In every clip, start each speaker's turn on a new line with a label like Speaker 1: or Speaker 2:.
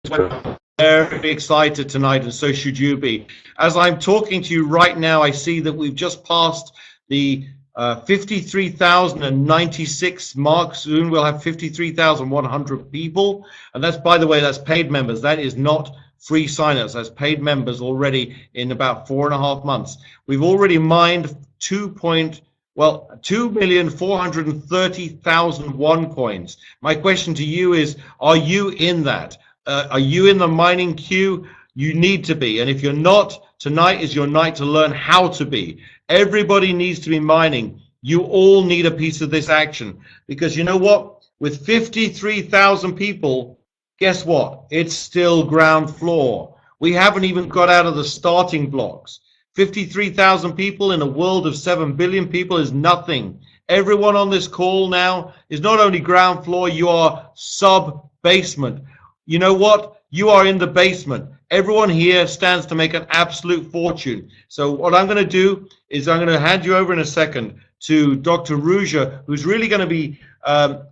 Speaker 1: very excited tonight, and so should you be. As I'm talking to you right now, I see that we've just passed the 53,096 mark. Soon we'll have 53,100 people, and that's, by the way, that's paid members. That is not free signups. That's paid members already in about 4.5 months. We've already mined 2,430,000 OneCoins. My question to you is, are you in that? Are you in the mining queue? You need to be. And if you're not, tonight is your night to learn how to be. Everybody needs to be mining. You all need a piece of this action. Because you know what? With 53,000 people, guess what? It's still ground floor. We haven't even got out of the starting blocks. 53,000 people in a world of 7 billion people is nothing. Everyone on this call now is not only ground floor, you are sub-basement. You know what? You are in the basement. Everyone here stands to make an absolute fortune. So what I'm going to do is I'm going to hand you over in a second to Dr. Ruja, who's really going to be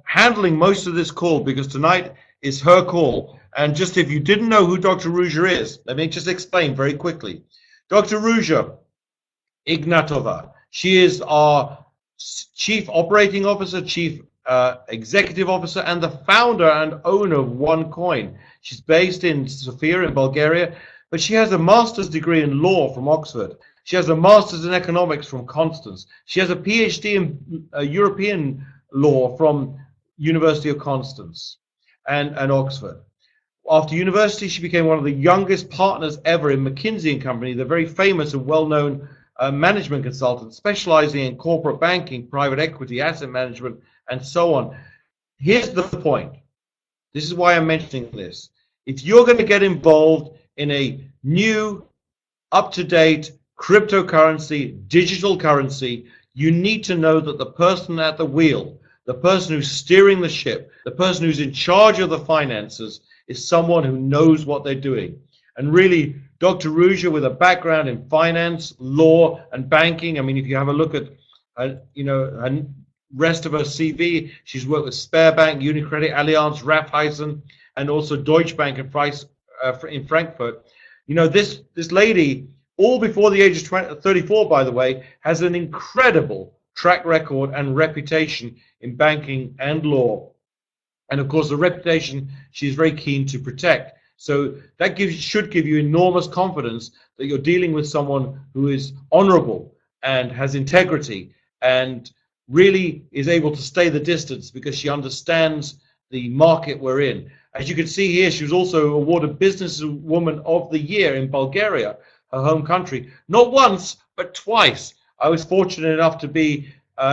Speaker 1: handling most of this call, because tonight is her call. And just if you didn't know who Dr. Ruja is, let me just explain very quickly. Dr. Ruja Ignatova, she is our Chief Operating Officer, Chief Executive Officer, and the founder and owner of OneCoin. She's based in Sofia in Bulgaria, but she has a master's degree in law from Oxford. She has a master's in economics from Constance. She has a PhD in European law from University of Constance and Oxford. After university, she became one of the youngest partners ever in McKinsey & Company, the very famous and well-known management consultant specializing in corporate banking, private equity, asset management, and so on. Here's the point. This is why I'm mentioning this. If you're going to get involved in a new, up-to-date cryptocurrency, digital currency, you need to know that the person at the wheel, the person who's steering the ship, the person who's in charge of the finances, is someone who knows what they're doing. And really, Dr. Ruja, with a background in finance, law, and banking, I mean, if you have a look at, her rest of her CV, she's worked with Sberbank, Unicredit, Allianz, Raiffeisen, and also Deutsche Bank in Frankfurt. You know, this lady, all before the age of 34, by the way, has an incredible track record and reputation in banking and law. And of course, the reputation she's very keen to protect. So that should give you enormous confidence that you're dealing with someone who is honorable and has integrity and really is able to stay the distance, because she understands the market we're in. As you can see here, she was also awarded Businesswoman of the Year in Bulgaria, her home country, not once, but twice. I was fortunate enough to be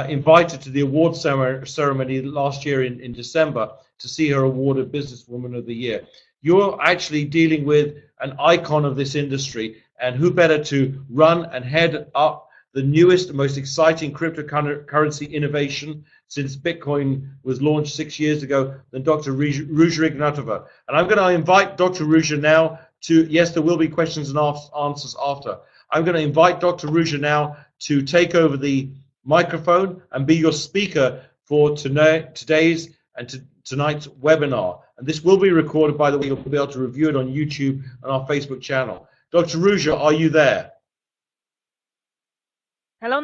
Speaker 1: invited to the award ceremony last year in December to see her awarded Businesswoman of the Year. You're actually dealing with an icon of this industry, and who better to run and head up the newest, most exciting cryptocurrency innovation since BitCoin was launched 6 years ago than Dr. Ruja Ignatova. And I'm going to invite Dr. Ruja now to, yes, there will be questions and answers after. I'm going to invite Dr. Ruja now to take over the microphone and be your speaker for today's and tonight's webinar. And this will be recorded, by the way. You'll be able to review it on YouTube and our Facebook channel. Dr. Ruja, are you there?
Speaker 2: Hello.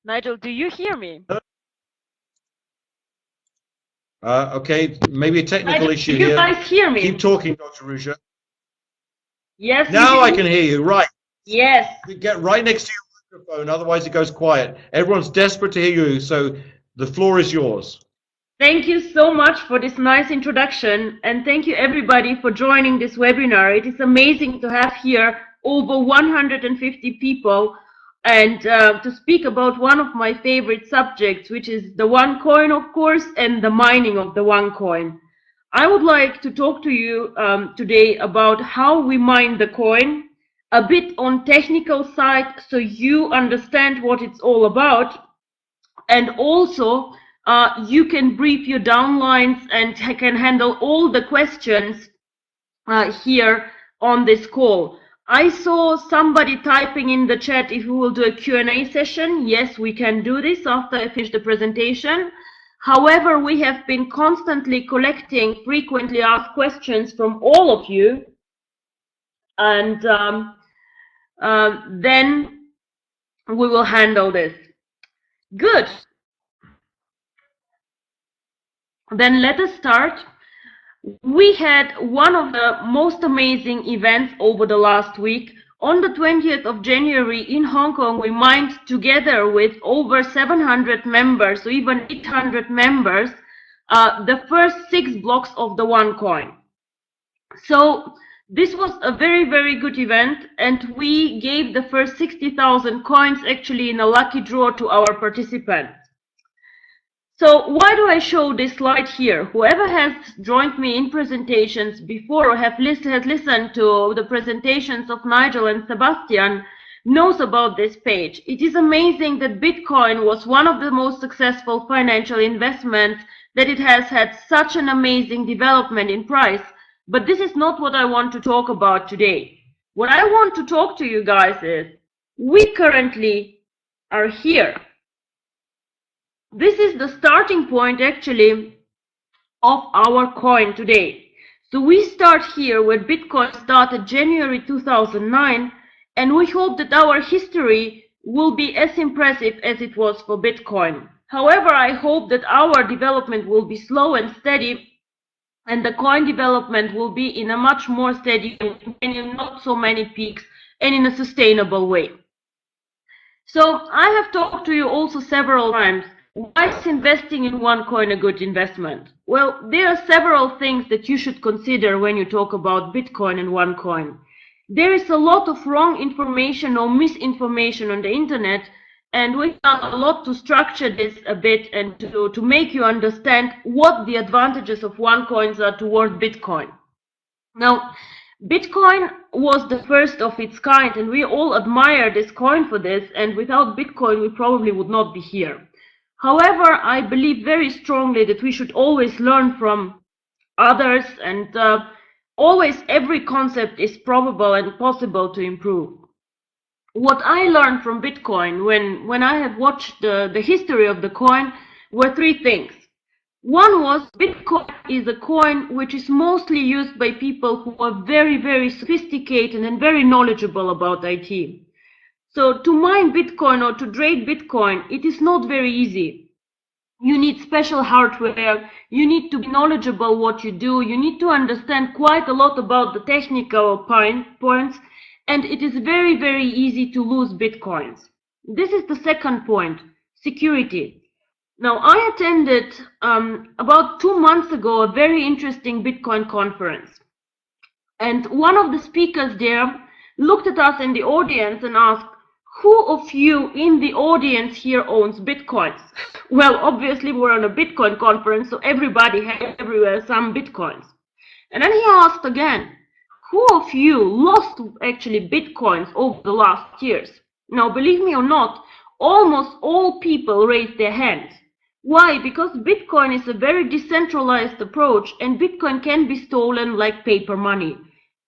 Speaker 2: Nigel, do you hear me?
Speaker 1: Okay, maybe a technical issue
Speaker 2: here.
Speaker 1: You
Speaker 2: guys hear me?
Speaker 1: Keep talking, Dr. Ruja.
Speaker 2: Yes.
Speaker 1: Now I can hear you, right.
Speaker 2: Yes.
Speaker 1: Get right next to your microphone, otherwise it goes quiet. Everyone's desperate to hear you, so the floor is yours.
Speaker 2: Thank you so much for this nice introduction, and thank you everybody for joining this webinar. It is amazing to have here over 150 people and to speak about one of my favorite subjects, which is the OneCoin, of course, and the mining of the OneCoin. I would like to talk to you today about how we mine the coin, a bit on technical side so you understand what it's all about, and also you can brief your downlines and can handle all the questions here on this call. I saw somebody typing in the chat if we will do a Q&A session. Yes, we can do this after I finish the presentation. However, we have been constantly collecting frequently asked questions from all of you. And then we will handle this. Good. Then let us start. We had one of the most amazing events over the last week. On the 20th of January in Hong Kong, we mined together with over 700 members, or even 800 members, the first 6 blocks of the OneCoin. So this was a very, very good event, and we gave the first 60,000 coins actually in a lucky draw to our participants. So why do I show this slide here? Whoever has joined me in presentations before or has listened to the presentations of Nigel and Sebastian knows about this page. It is amazing that Bitcoin was one of the most successful financial investments, that it has had such an amazing development in price. But this is not what I want to talk about today. What I want to talk to you guys is, we currently are here. This is the starting point actually of our coin today. So we start here where Bitcoin started January 2009, and we hope that our history will be as impressive as it was for Bitcoin. However, I hope that our development will be slow and steady, and the coin development will be in a much more steady and in not so many peaks and in a sustainable way. So I have talked to you also several times. Why is investing in OneCoin a good investment? Well, there are several things that you should consider when you talk about Bitcoin and OneCoin. There is a lot of wrong information or misinformation on the internet, and we've done a lot to structure this a bit and to make you understand what the advantages of OneCoins are toward Bitcoin. Now, Bitcoin was the first of its kind, and we all admire this coin for this, and without Bitcoin we probably would not be here. However, I believe very strongly that we should always learn from others, and always every concept is probable and possible to improve. What I learned from Bitcoin when I have watched the history of the coin were 3 things. One was, Bitcoin is a coin which is mostly used by people who are very, very sophisticated and very knowledgeable about IT. So to mine Bitcoin or to trade Bitcoin, it is not very easy. You need special hardware, you need to be knowledgeable what you do, you need to understand quite a lot about the technical points, and it is very, very easy to lose Bitcoins. This is the second point, security. Now, I attended about 2 months ago a very interesting Bitcoin conference. And one of the speakers there looked at us in the audience and asked, who of you in the audience here owns Bitcoins? Well, obviously we're on a Bitcoin conference, so everybody has everywhere some Bitcoins. And then he asked again, who of you lost actually Bitcoins over the last years? Now, believe me or not, almost all people raised their hands. Why? Because Bitcoin is a very decentralized approach, and Bitcoin can be stolen like paper money.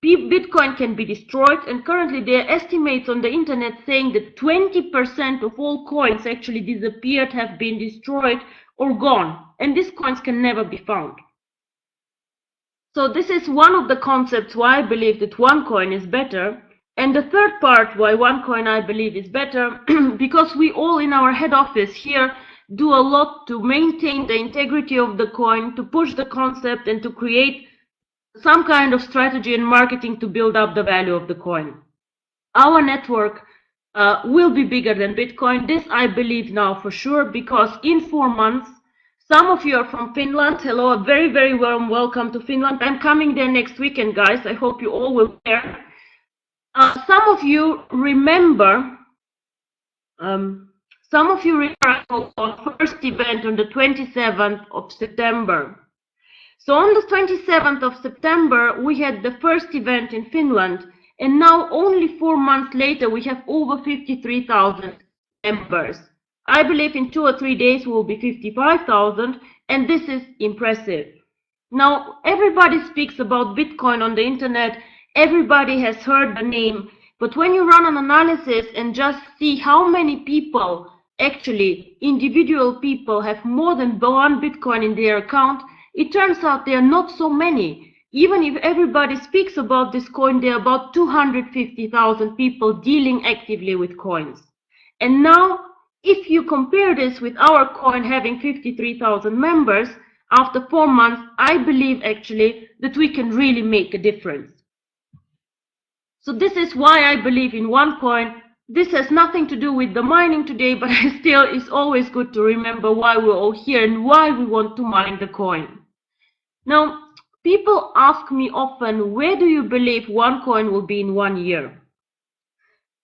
Speaker 2: Bitcoin can be destroyed, and currently there are estimates on the internet saying that 20% of all coins actually disappeared, have been destroyed or gone, and these coins can never be found. So this is one of the concepts why I believe that OneCoin is better. And the third part why OneCoin I believe is better, because we all in our head office here do a lot to maintain the integrity of the coin, to push the concept, and to create some kind of strategy and marketing to build up the value of the coin. Our network will be bigger than Bitcoin. This I believe now for sure, because in 4 months, some of you are from Finland. Hello, a very, very warm welcome to Finland. I'm coming there next weekend, guys. I hope you all will be there. Some of you remember our first event on the 27th of September. So on the 27th of September, we had the first event in Finland, and now only 4 months later, we have over 53,000 members. I believe in 2 or 3 days, we will be 55,000, and this is impressive. Now, everybody speaks about Bitcoin on the internet, Everybody has heard the name, but when you run an analysis and just see how many people, actually individual people, have more than one Bitcoin in their account, it turns out there are not so many. Even if everybody speaks about this coin, there are about 250,000 people dealing actively with coins. And now, if you compare this with our coin having 53,000 members, after 4 months, I believe actually that we can really make a difference. So this is why I believe in OneCoin. This has nothing to do with the mining today, but still it's always good to remember why we're all here and why we want to mine the coin. Now, people ask me often, where do you believe OneCoin will be in 1 year?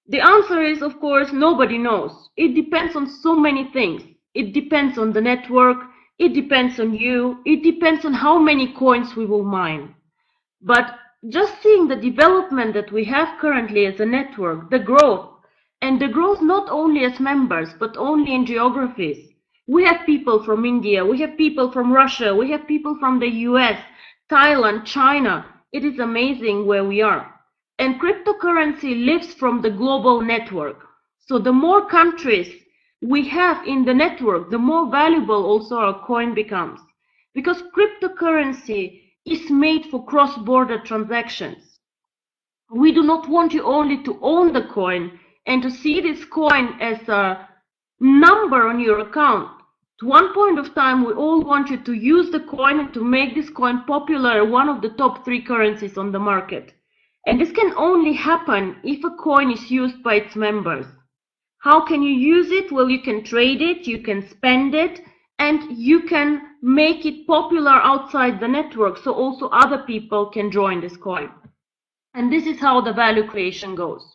Speaker 2: The answer is, of course, nobody knows. It depends on so many things. It depends on the network, it depends on you, it depends on how many coins we will mine. But just seeing the development that we have currently as a network, the growth, and the growth not only as members, but only in geographies. We have people from India, we have people from Russia, we have people from the US, Thailand, China. It is amazing where we are. And cryptocurrency lives from the global network. So the more countries we have in the network, the more valuable also our coin becomes. Because cryptocurrency is made for cross-border transactions. We do not want you only to own the coin and to see this coin as a number on your account. At one point of time, we all want you to use the coin and to make this coin popular, one of the top 3 currencies on the market. And this can only happen if a coin is used by its members. How can you use it? Well, you can trade it, you can spend it, and you can make it popular outside the network, so also other people can join this coin. And this is how the value creation goes.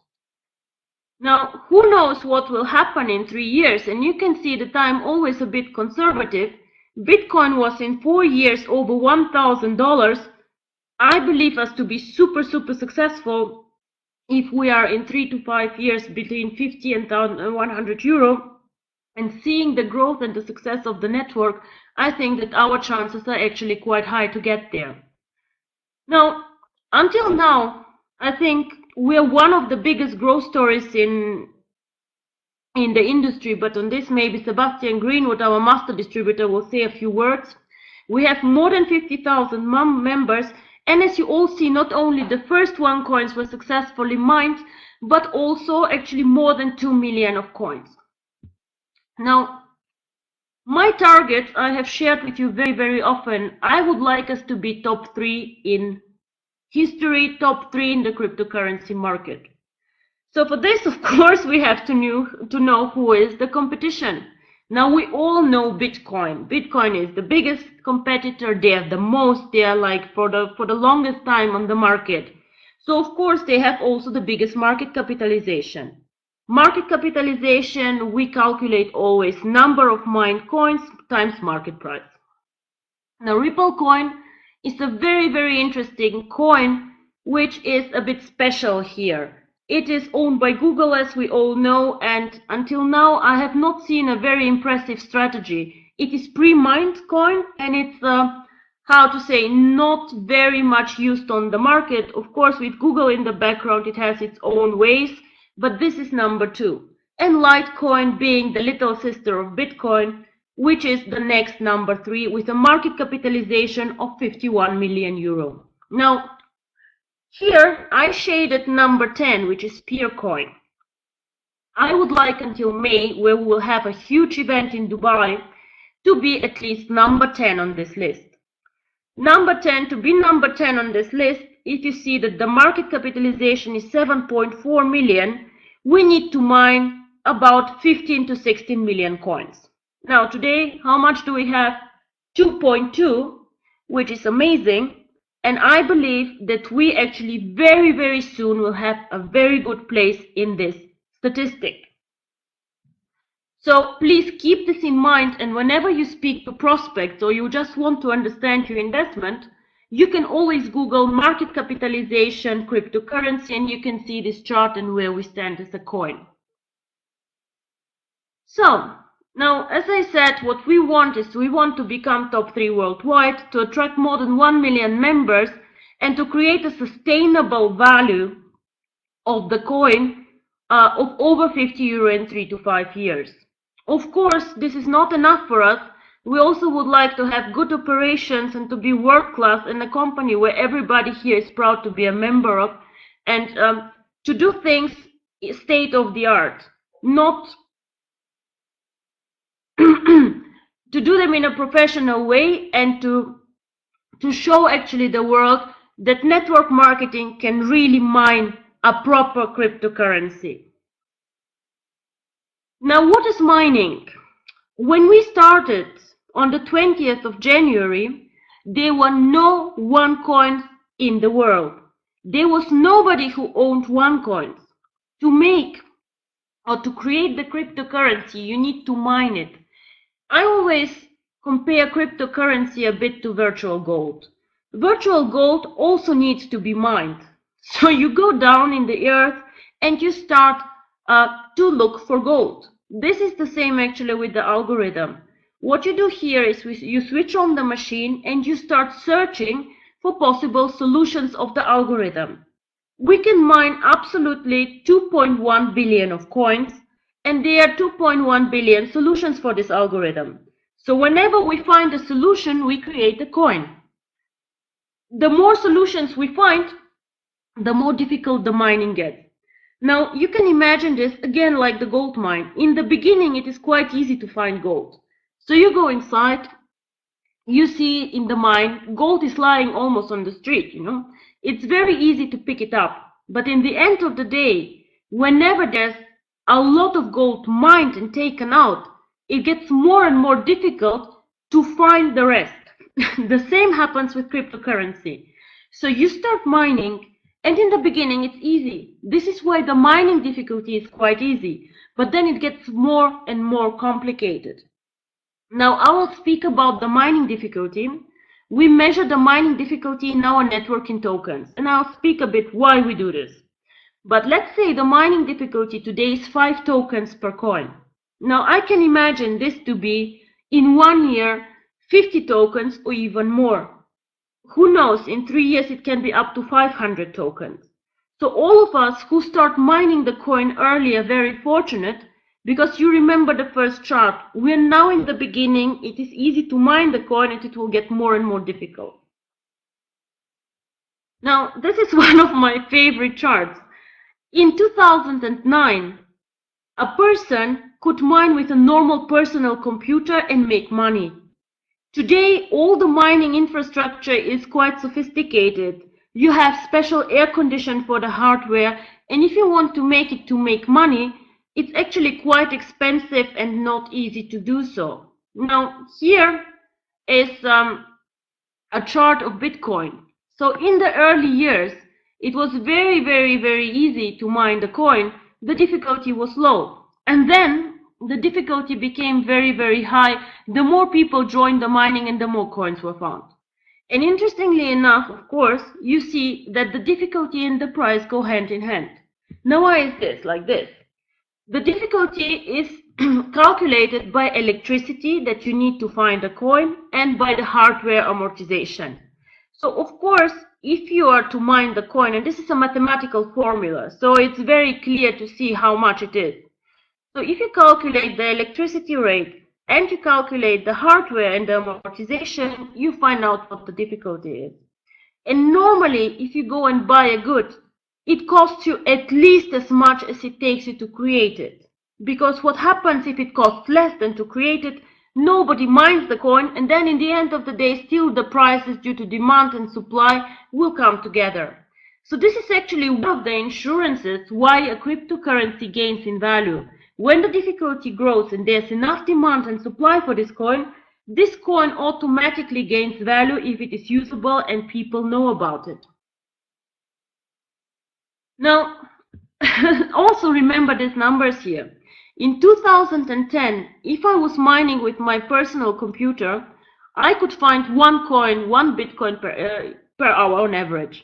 Speaker 2: Now, who knows what will happen in 3 years? And you can see that I'm always a bit conservative. Bitcoin was in 4 years over $1,000. I believe us to be super successful if we are in 3 to 5 years between 50 and 100 euro. And seeing the growth and the success of the network, I think that our chances are actually quite high to get there. Now, until now, I think we are one of the biggest growth stories in the industry, but on this maybe Sebastian Greenwood, our master distributor, will say a few words. We have more than 50,000 members, and as you all see, not only the first OneCoins were successfully mined, but also actually more than 2 million of coins. Now, my target I have shared with you very often. I would like us to be top 3 in history, top 3 in the cryptocurrency market. So for this, of course, we have to know who is the competition. Now, we all know Bitcoin. Bitcoin is the biggest competitor. They are the most. They are like for the longest time on the market. So of course, they have also the biggest market capitalization. Market capitalization, we calculate always number of mined coins times market price. Now, Ripple coin is a very interesting coin, which is a bit special here. It is owned by Google, as we all know, and until now I have not seen a very impressive strategy. It is pre-mined coin, and it's how to say, not very much used on the market. Of course, with Google in the background, it has its own ways, but this is number 2. And Litecoin being the little sister of Bitcoin, which is the next number 3 with a market capitalization of 51 million euro. Now, here I shaded number 10, which is Peercoin. I would like until May, where we will have a huge event in Dubai, to be at least number 10 on this list. Number 10, to be number 10 on this list, if you see that the market capitalization is 7.4 million, we need to mine about 15 to 16 million coins. Now today, how much do we have? 2.2, which is amazing. And I believe that we actually very soon will have a very good place in this statistic. So please keep this in mind, and whenever you speak to prospects or you just want to understand your investment, you can always Google market capitalization, cryptocurrency, and you can see this chart and where we stand as a coin. So now, as I said, what we want is we want to become top 3 worldwide, to attract more than 1 million members, and to create a sustainable value of the coin of over 50 euro in 3 to 5 years. Of course, this is not enough for us. We also would like to have good operations and to be world class in a company where everybody here is proud to be a member of, and to do things state of the art, not to do them in a professional way, and to show actually the world that network marketing can really mine a proper cryptocurrency. Now, what is mining? When we started on the 20th of January, there were no OneCoins in the world. There was nobody who owned OneCoins. To make or to create the cryptocurrency, you need to mine it. I always compare cryptocurrency a bit to virtual gold. Virtual gold also needs to be mined. So you go down in the earth and you start to look for gold. This is the same actually with the algorithm. What you do here is you switch on the machine and you start searching for possible solutions of the algorithm. We can mine absolutely 2.1 billion of coins, and there are 2.1 billion solutions for this algorithm. So whenever we find a solution, we create a coin. The more solutions we find, the more difficult the mining gets. Now, you can imagine this again like the gold mine. In the beginning, it is quite easy to find gold. So you go inside, you see in the mine, gold is lying almost on the street, you know. It's very easy to pick it up. But in the end of the day, whenever there's a lot of gold mined and taken out, it gets more and more difficult to find the rest. The same happens with cryptocurrency. So you start mining, and in the beginning it's easy. This is why the mining difficulty is quite easy, but then it gets more and more complicated. Now I will speak about the mining difficulty. We measure the mining difficulty in our network in tokens, and I'll speak a bit why we do this. But let's say the mining difficulty today is 5 tokens per coin. Now I can imagine this to be in 1 year 50 tokens or even more. Who knows, in 3 years it can be up to 500 tokens. So all of us who start mining the coin early are very fortunate, because you remember the first chart. We're now in the beginning, it is easy to mine the coin, and it will get more and more difficult. Now this is one of my favorite charts. In 2009, a person could mine with a normal personal computer and make money. Today, all the mining infrastructure is quite sophisticated. You have special air condition for the hardware, and if you want to make money, it's actually quite expensive and not easy to do so. Now, here is a chart of BitCoin. So in the early years, it was very easy to mine the coin. The difficulty was low. And then the difficulty became very high. The more people joined the mining and the more coins were found. And interestingly enough, of course, you see that the difficulty and the price go hand in hand. Now why is this like this? The difficulty is calculated by electricity that you need to find a coin and by the hardware amortization. So of course, if you are to mine the coin, and this is a mathematical formula, so it's very clear to see how much it is. So if you calculate the electricity rate and you calculate the hardware and the amortization, you find out what the difficulty is. And normally, if you go and buy a good, it costs you at least as much as it takes you to create it. Because what happens if it costs less than to create it? Nobody mines the coin, and then in the end of the day, still the prices due to demand and supply will come together. So this is actually one of the insurances why a cryptocurrency gains in value. When the difficulty grows and there's enough demand and supply for this coin automatically gains value if it is usable and people know about it. Now, also remember these numbers here. In 2010, if I was mining with my personal computer, I could find one Bitcoin per hour on average.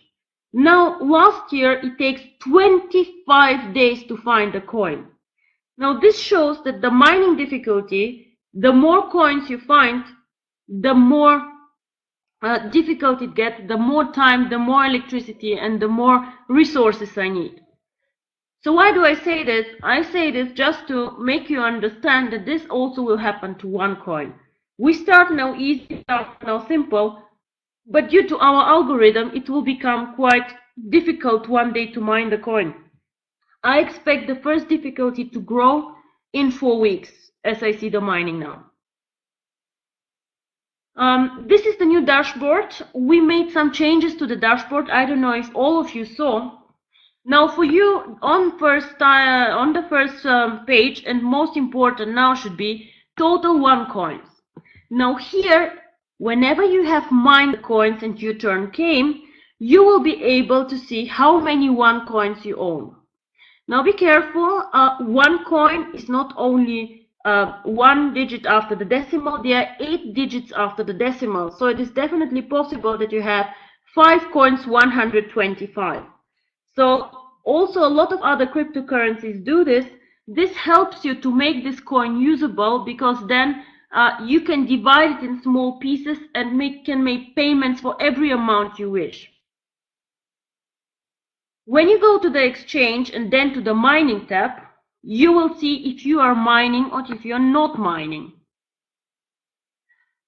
Speaker 2: Now, last year, it takes 25 days to find a coin. Now, this shows that the mining difficulty, the more coins you find, the more difficult it gets, the more time, the more electricity, and the more resources I need. So why do I say this? I say this just to make you understand that this also will happen to OneCoin. We start now easy, start now simple, but due to our algorithm, it will become quite difficult one day to mine the coin. I expect the first difficulty to grow in 4 weeks, as I see the mining now. This is the new dashboard. We made some changes to the dashboard. I don't know if all of you saw. Now for you, on the first page, and most important now should be total OneCoins. Now here, whenever you have mined the coins and your turn came, you will be able to see how many OneCoins you own. Now be careful, one coin is not only 1 digit after the decimal, there are 8 digits after the decimal. So it is definitely possible that you have 5 coins 125. So also a lot of other cryptocurrencies do this. This helps you to make this coin usable, because then you can divide it in small pieces and can make payments for every amount you wish. When you go to the exchange and then to the mining tab, you will see if you are mining or if you are not mining.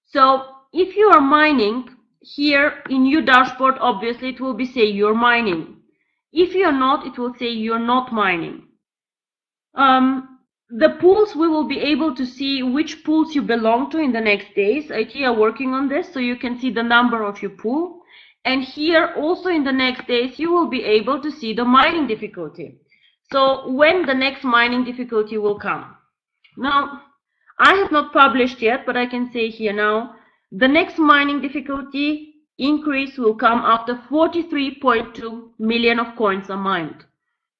Speaker 2: So if you are mining, here in your dashboard, obviously it will be say you're mining. If you're not, it will say you're not mining. The pools, we will be able to see which pools you belong to in the next days. IT are working on this, so you can see the number of your pool. And here also in the next days, you will be able to see the mining difficulty. So when the next mining difficulty will come. Now, I have not published yet, but I can say here now, the next mining difficulty increase will come after 43.2 million of coins are mined.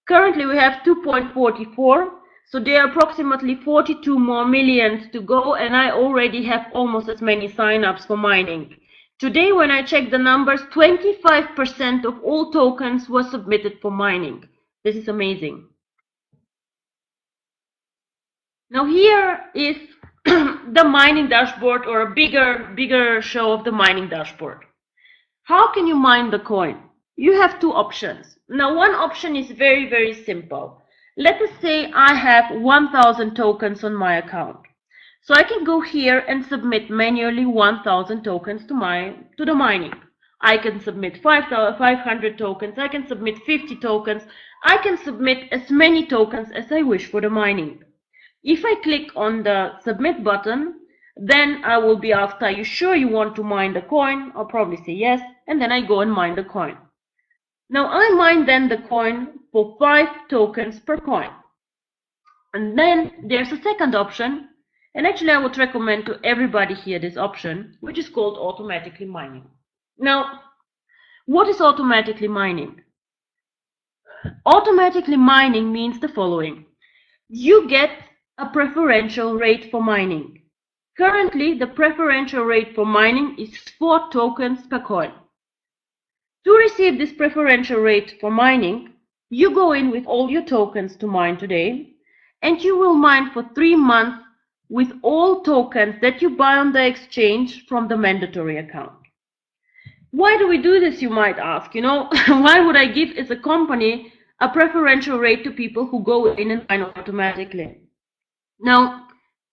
Speaker 2: Currently we have 2.44, so there are approximately 42 more millions to go, and I already have almost as many sign-ups for mining. Today when I checked the numbers, 25% of all tokens were submitted for mining. This is amazing. Now here is the mining dashboard, or a bigger show of the mining dashboard. How can you mine the coin? You have two options. Now one option is very, very simple. Let us say I have 1,000 tokens on my account. So I can go here and submit manually 1,000 tokens to the mining. I can submit 500 tokens, I can submit 50 tokens, I can submit as many tokens as I wish for the mining. If I click on the submit button, then I will be asked, are you sure you want to mine the coin? I'll probably say yes, and then I go and mine the coin. Now I mine then the coin for 5 tokens per coin. And then there's a second option, and actually I would recommend to everybody here this option, which is called automatically mining. Now, what is automatically mining? Automatically mining means the following. You get a preferential rate for mining. Currently, the preferential rate for mining is 4 tokens per coin. To receive this preferential rate for mining, you go in with all your tokens to mine today, and you will mine for 3 months with all tokens that you buy on the exchange from the mandatory account. Why do we do this, you might ask? Why would I give as a company a preferential rate to people who go in and mine automatically? Now,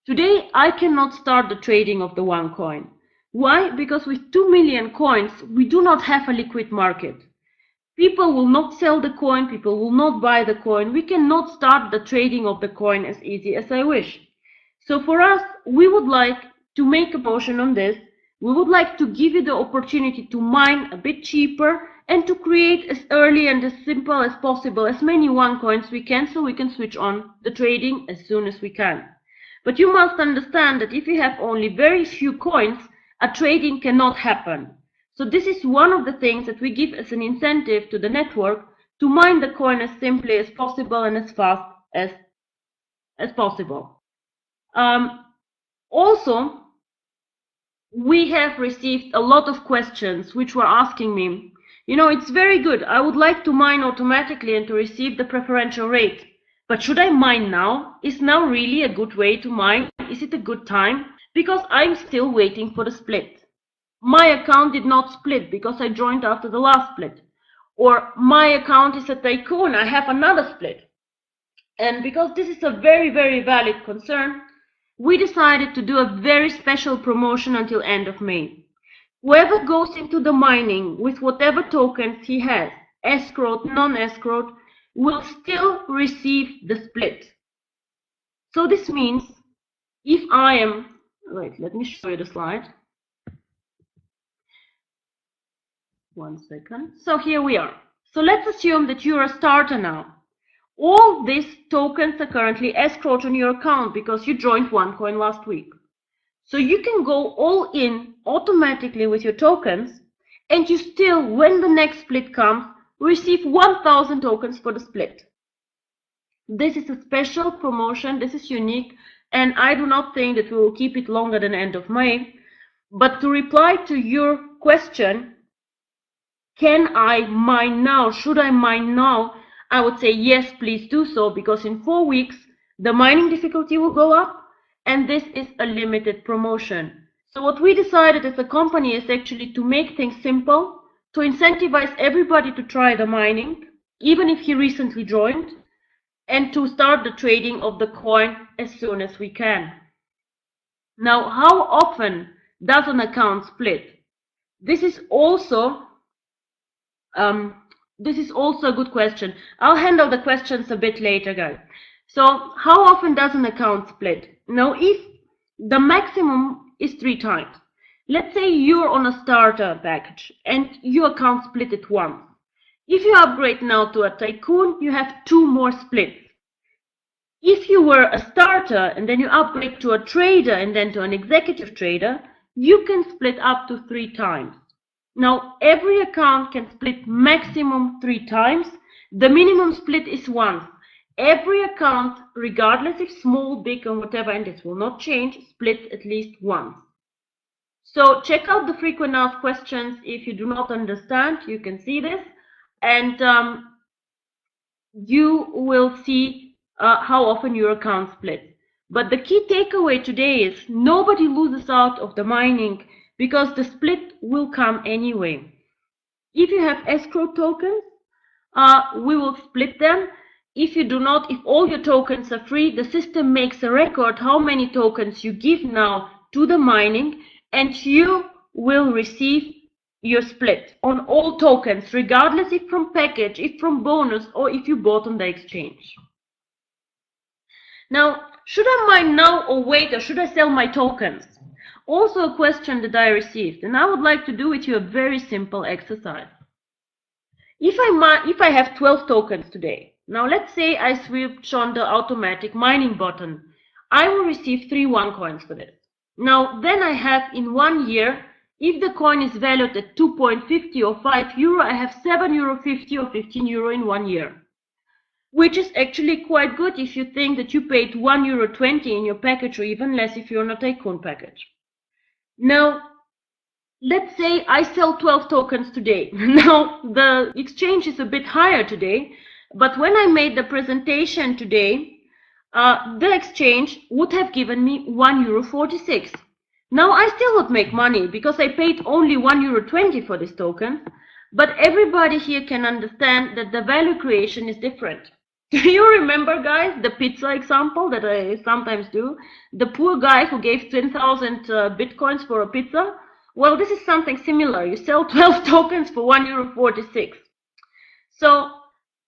Speaker 2: today I cannot start the trading of the OneCoin. Why? Because with 2 million coins, we do not have a liquid market. People will not sell the coin, people will not buy the coin. We cannot start the trading of the coin as easy as I wish. So for us, we would like to make a motion on this. We would like to give you the opportunity to mine a bit cheaper and to create as early and as simple as possible as many OneCoins we can, so we can switch on the trading as soon as we can. But you must understand that if you have only very few coins, a trading cannot happen. So this is one of the things that we give as an incentive to the network to mine the coin as simply as possible and as fast as possible. Also, we have received a lot of questions which were asking me, it's very good, I would like to mine automatically and to receive the preferential rate, but should I mine now? Is now really a good way to mine? Is it a good time? Because I'm still waiting for the split. my account did not split because I joined after the last split. Or my account is a tycoon, I have another split. And because this is a very, very valid concern, we decided to do a very special promotion until end of May. Whoever goes into the mining with whatever tokens he has, escrowed, non-escrowed, will still receive the split. So this means if I am, wait, let me show you the slide. 1 second. So here we are. So let's assume that you're a starter now. All these tokens are currently escrowed on your account because you joined OneCoin last week. So you can go all in automatically with your tokens, and you still, when the next split comes, receive 1,000 tokens for the split. This is a special promotion, this is unique, and I do not think that we will keep it longer than end of May. But to reply to your question, can I mine now? Should I mine now? I would say yes, please do so, because in 4 weeks, the mining difficulty will go up, and this is a limited promotion. So what we decided as a company is actually to make things simple, to incentivize everybody to try the mining, even if he recently joined, and to start the trading of the coin as soon as we can. Now, how often does an account split? This is also a good question. I'll handle the questions a bit later, guys. So how often does an account split? Now, if the maximum is 3 times, let's say you're on a starter package and your account split it once. If you upgrade now to a tycoon, you have 2 more splits. If you were a starter and then you upgrade to a trader and then to an executive trader, you can split up to 3 times. Now, every account can split maximum 3 times. The minimum split is once. Every account, regardless if small, big, or whatever, and this will not change, splits at least once. So check out the frequent asked questions. If you do not understand, you can see this, and you will see how often your account splits. But the key takeaway today is nobody loses out of the mining, because the split will come anyway. If you have escrow tokens, we will split them. If you do not, if all your tokens are free, the system makes a record how many tokens you give now to the mining, and you will receive your split on all tokens, regardless if from package, if from bonus, or if you bought on the exchange. Now, should I mine now or wait, or should I sell my tokens? Also a question that I received, and I would like to do with you a very simple exercise. If I have 12 tokens today, now let's say I switch on the automatic mining button, I will receive 3 OneCoins for this. Now then I have in 1 year, if the coin is valued at 2.50 or 5 euro, I have 7.50 euro or 15 euro in 1 year. Which is actually quite good if you think that you paid 1.20 euro in your package, or even less if you're on a tycoon package. Now, let's say I sell 12 tokens today. Now, the exchange is a bit higher today, but when I made the presentation today, the exchange would have given me 1.46 euro. Now, I still would make money because I paid only 1.20 euro for this token, but everybody here can understand that the value creation is different. Do you remember, guys, the pizza example that I sometimes do? The poor guy who gave 10,000 bitcoins for a pizza? Well, this is something similar. You sell 12 tokens for 1.46 euro. So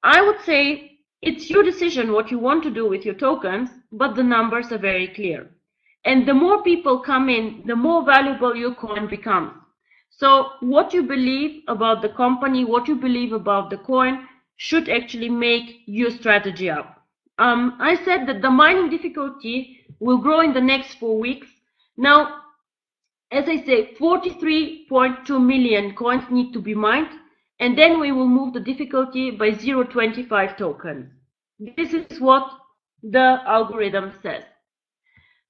Speaker 2: I would say it's your decision what you want to do with your tokens, but the numbers are very clear. And the more people come in, the more valuable your coin becomes. So what you believe about the company, what you believe about the coin, should actually make your strategy up. I said that the mining difficulty will grow in the next 4 weeks. Now, as I say, 43.2 million coins need to be mined, and then we will move the difficulty by 0.25 tokens. This is what the algorithm says.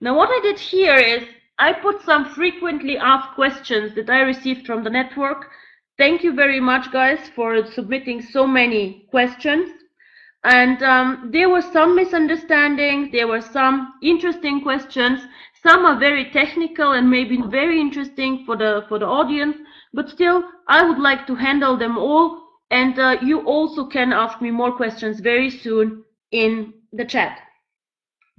Speaker 2: Now, what I did here is I put some frequently asked questions that I received from the network. Thank you very much, guys, for submitting so many questions. And there were some misunderstandings, there were some interesting questions. Some are very technical and maybe very interesting for the audience, but still I would like to handle them all, and you also can ask me more questions very soon in the chat.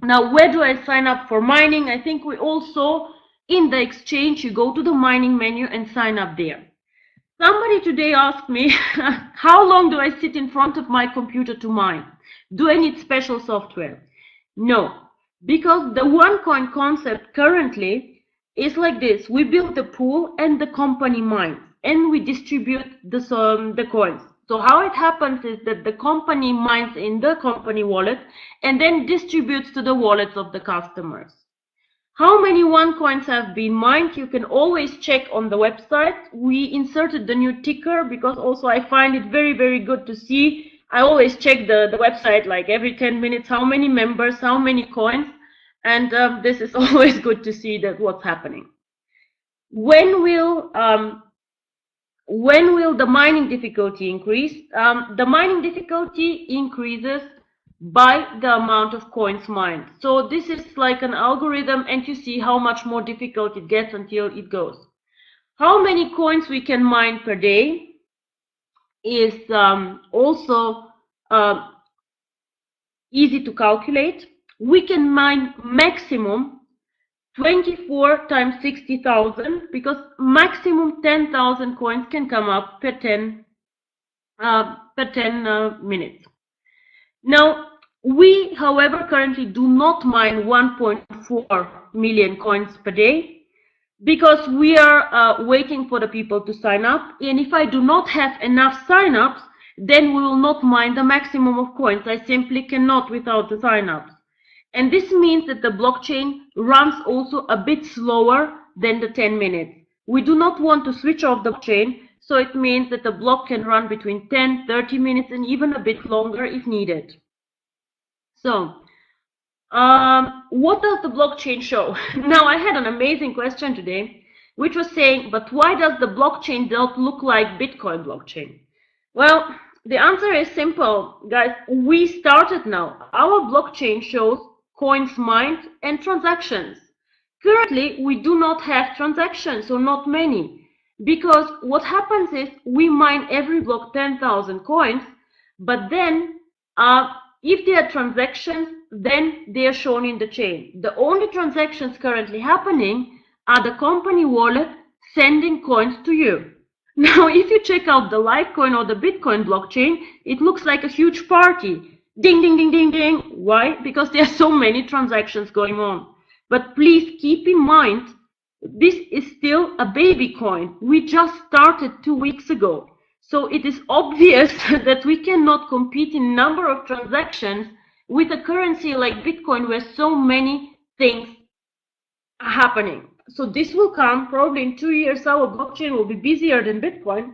Speaker 2: Now, where do I sign up for mining? I think we all saw in the exchange, you go to the mining menu and sign up there. Somebody today asked me, how long do I sit in front of my computer to mine? Do I need special software? No, because the OneCoin concept currently is like this. We build the pool and the company mines, and we distribute the coins. So how it happens is that the company mines in the company wallet and then distributes to the wallets of the customers. How many OneCoins have been mined? You can always check on the website. We inserted the new ticker because also I find it very, very good to see. I always check the website like every 10 minutes, how many members, how many coins, and this is always good to see that what's happening. When will the mining difficulty increase? The mining difficulty increases by the amount of coins mined. So this is like an algorithm, and you see how much more difficult it gets until it goes. How many coins we can mine per day is also easy to calculate. We can mine maximum 24 times 60,000 because maximum 10,000 coins can come up per 10 minutes. Now, we, however, currently do not mine 1.4 million coins per day because we are waiting for the people to sign up. And if I do not have enough sign-ups, then we will not mine the maximum of coins. I simply cannot without the sign-ups. And this means that the blockchain runs also a bit slower than the 10 minutes. We do not want to switch off the blockchain, so it means that the block can run between 10, 30 minutes and even a bit longer if needed. So, what does the blockchain show? Now, I had an amazing question today, which was saying, but why does the blockchain not look like BitCoin blockchain? Well, the answer is simple, guys. We started now. Our blockchain shows coins mined and transactions. Currently, we do not have transactions, or not many, because what happens is we mine every block 10,000 coins, but then if there are transactions, then they are shown in the chain. The only transactions currently happening are the company wallet sending coins to you. Now, if you check out the Litecoin or the BitCoin blockchain, it looks like a huge party. Ding, ding, ding, ding, ding. Why? Because there are so many transactions going on. But please keep in mind, this is still a baby coin. We just started 2 weeks ago. So it is obvious that we cannot compete in number of transactions with a currency like Bitcoin where so many things are happening. So this will come probably in 2 years. Our blockchain will be busier than Bitcoin.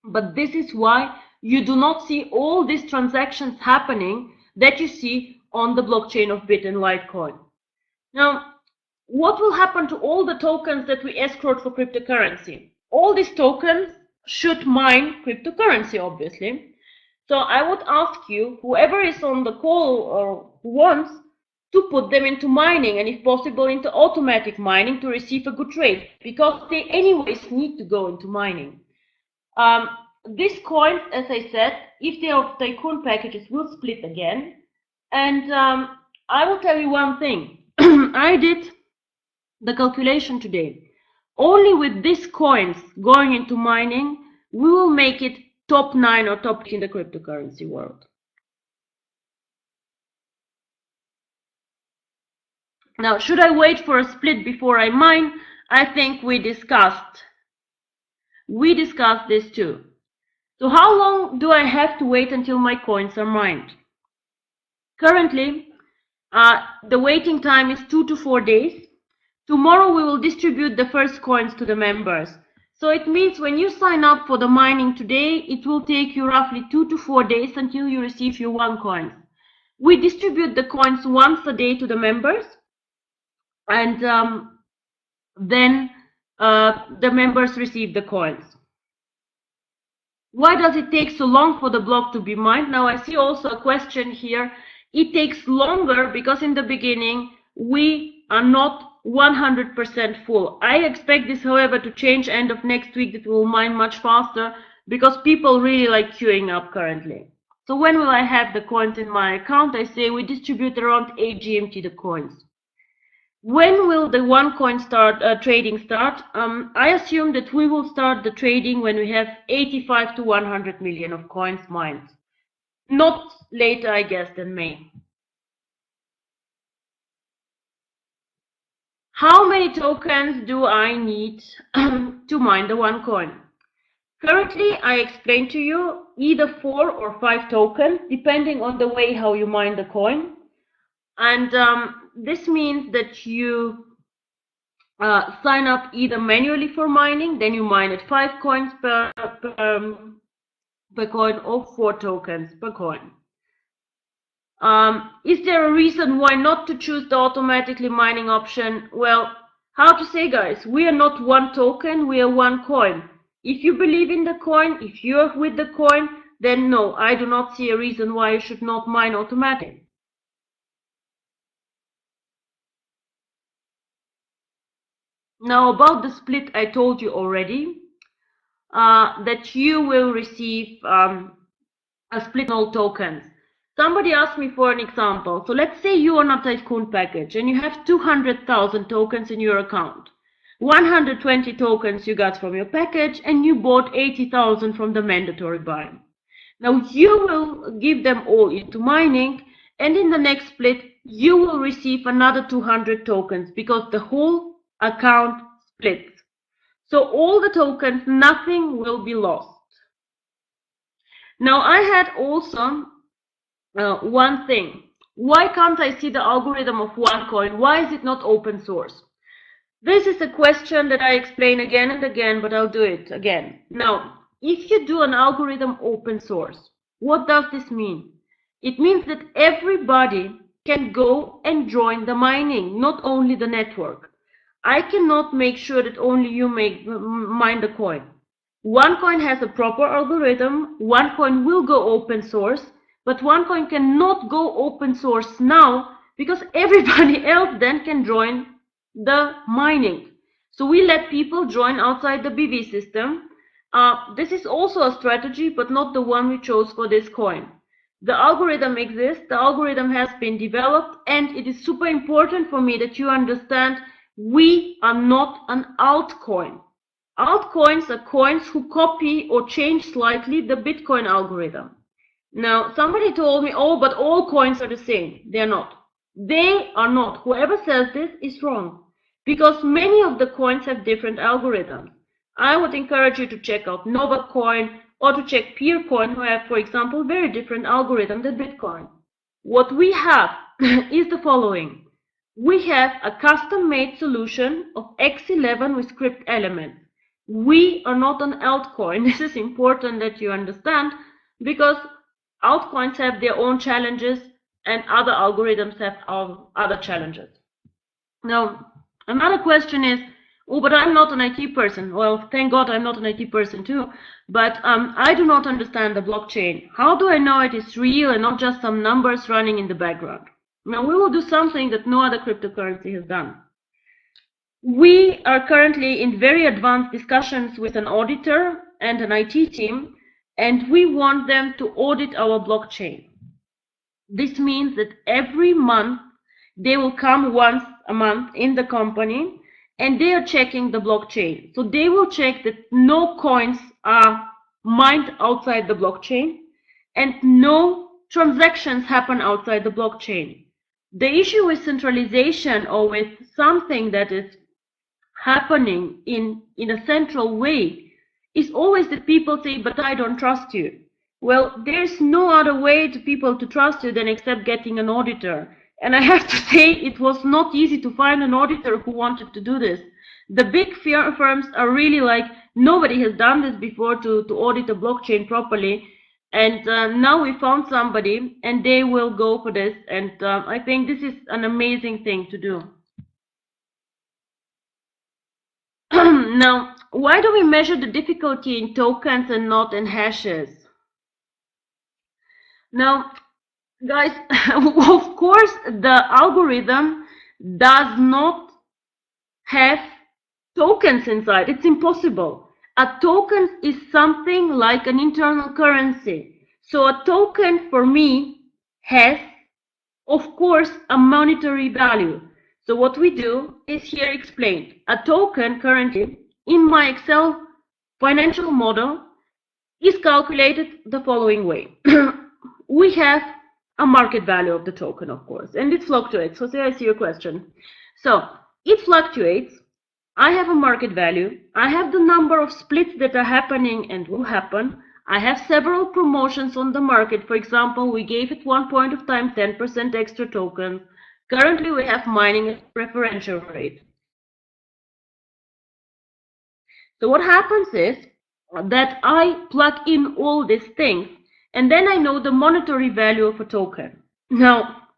Speaker 2: But this is why you do not see all these transactions happening that you see on the blockchain of Bit and Litecoin. Now, what will happen to all the tokens that we escrowed for cryptocurrency? All these tokens should mine cryptocurrency, obviously. So I would ask you, whoever is on the call or who wants, to put them into mining, and if possible into automatic mining to receive a good rate, because they anyways need to go into mining. These coins, as I said, if they are tycoon packages, will split again. And I will tell you one thing. I did the calculation today. Only with these coins going into mining, we will make it top 9 or top 10 in the cryptocurrency world. Now, should I wait for a split before I mine? I think we discussed this too. So how long do I have to wait until my coins are mined? Currently, the waiting time is 2 to 4 days. Tomorrow we will distribute the first coins to the members. So it means when you sign up for the mining today, it will take you roughly 2 to 4 days until you receive your OneCoin. We distribute the coins once a day to the members, and then the members receive the coins. Why does it take so long for the block to be mined? Now I see also a question here. It takes longer because in the beginning we are not 100% full. I expect this, however, to change end of next week, that will mine much faster because people really like queuing up currently. So when will I have the coins in my account? I say we distribute around 8 GMT the coins. When will the OneCoin start trading start? I assume that we will start the trading when we have 85 to 100 million of coins mined. Not later, I guess, than May. How many tokens do I need to mine the OneCoin? Currently, I explained to you either 4 or 5 tokens, depending on the way how you mine the coin. And this means that you sign up either manually for mining, then you mine at 5 coins per coin, or 4 tokens per coin. Is there a reason why not to choose the automatically mining option? Well, how to say, guys, we are not one token, we are one coin. If you believe in the coin, if you're with the coin, then no, I do not see a reason why you should not mine automatically. Now, about the split, I told you already that you will receive a split on all tokens. Somebody asked me for an example. So let's say you are on a Tycoon package and you have 200,000 tokens in your account. 120 tokens you got from your package, and you bought 80,000 from the mandatory buy. Now you will give them all into mining, and in the next split you will receive another 200 tokens because the whole account splits. So all the tokens, nothing will be lost. Now I had also one thing. Why can't I see the algorithm of OneCoin? Why is it not open source? This is a question that I explain again and again, but I'll do it again. Now, if you do an algorithm open source, what does this mean? It means that everybody can go and join the mining, not only the network. I cannot make sure that only you mine the coin. OneCoin has a proper algorithm. OneCoin will go open source, but OneCoin cannot go open source now because everybody else then can join the mining. So we let people join outside the BV system. This is also a strategy, but not the one we chose for this coin. The algorithm exists, the algorithm has been developed, and it is super important for me that you understand we are not an altcoin. Altcoins are coins who copy or change slightly the BitCoin algorithm. Now, somebody told me, oh, but all coins are the same. They are not. They are not. Whoever says this is wrong, because many of the coins have different algorithms. I would encourage you to check out NovaCoin or to check PeerCoin, who have, for example, very different algorithm than Bitcoin. What we have is the following. We have a custom-made solution of X11 with script elements. We are not an altcoin. This is important that you understand, because altcoins have their own challenges and other algorithms have other challenges. Now, another question is, oh, but I'm not an IT person. Well, thank God I'm not an IT person too, but I do not understand the blockchain. How do I know it is real and not just some numbers running in the background? Now, we will do something that no other cryptocurrency has done. We are currently in very advanced discussions with an auditor and an IT team, and we want them to audit our blockchain. This means that every month they will come once a month in the company and they are checking the blockchain. So they will check that no coins are mined outside the blockchain and no transactions happen outside the blockchain. The issue with centralization or with something that is happening in a central way is always that people say, but I don't trust you. Well, there's no other way to people to trust you than except getting an auditor. And I have to say, it was not easy to find an auditor who wanted to do this. The big firms are really like, nobody has done this before to audit a blockchain properly. And now we found somebody and they will go for this. And I think this is an amazing thing to do. Now, why do we measure the difficulty in tokens and not in hashes? Now, guys, of course, the algorithm does not have tokens inside. It's impossible. A token is something like an internal currency. So a token for me has, of course, a monetary value. So what we do is here explained. A token currently in my Excel financial model is calculated the following way. We have a market value of the token, of course, and it fluctuates. So I see your question. So it fluctuates. I have a market value. I have the number of splits that are happening and will happen. I have several promotions on the market. For example, we gave at one point of time 10% extra tokens. Currently, we have mining at preferential rate. So what happens is that I plug in all these things, and then I know the monetary value of a token. Now,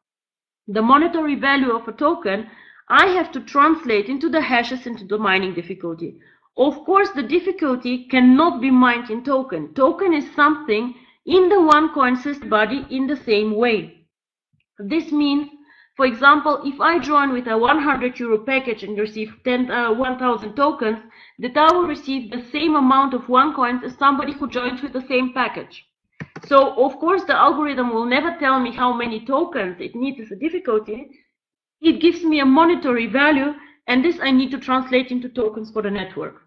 Speaker 2: the monetary value of a token, I have to translate into the hashes into the mining difficulty. Of course, the difficulty cannot be mined in token. Token is something in the OneCoin system body in the same way. This means, for example, if I join with a 100 euro package and receive 1,000 tokens, that I will receive the same amount of OneCoins as somebody who joins with the same package. So, of course, the algorithm will never tell me how many tokens it needs as a difficulty. It gives me a monetary value, and this I need to translate into tokens for the network.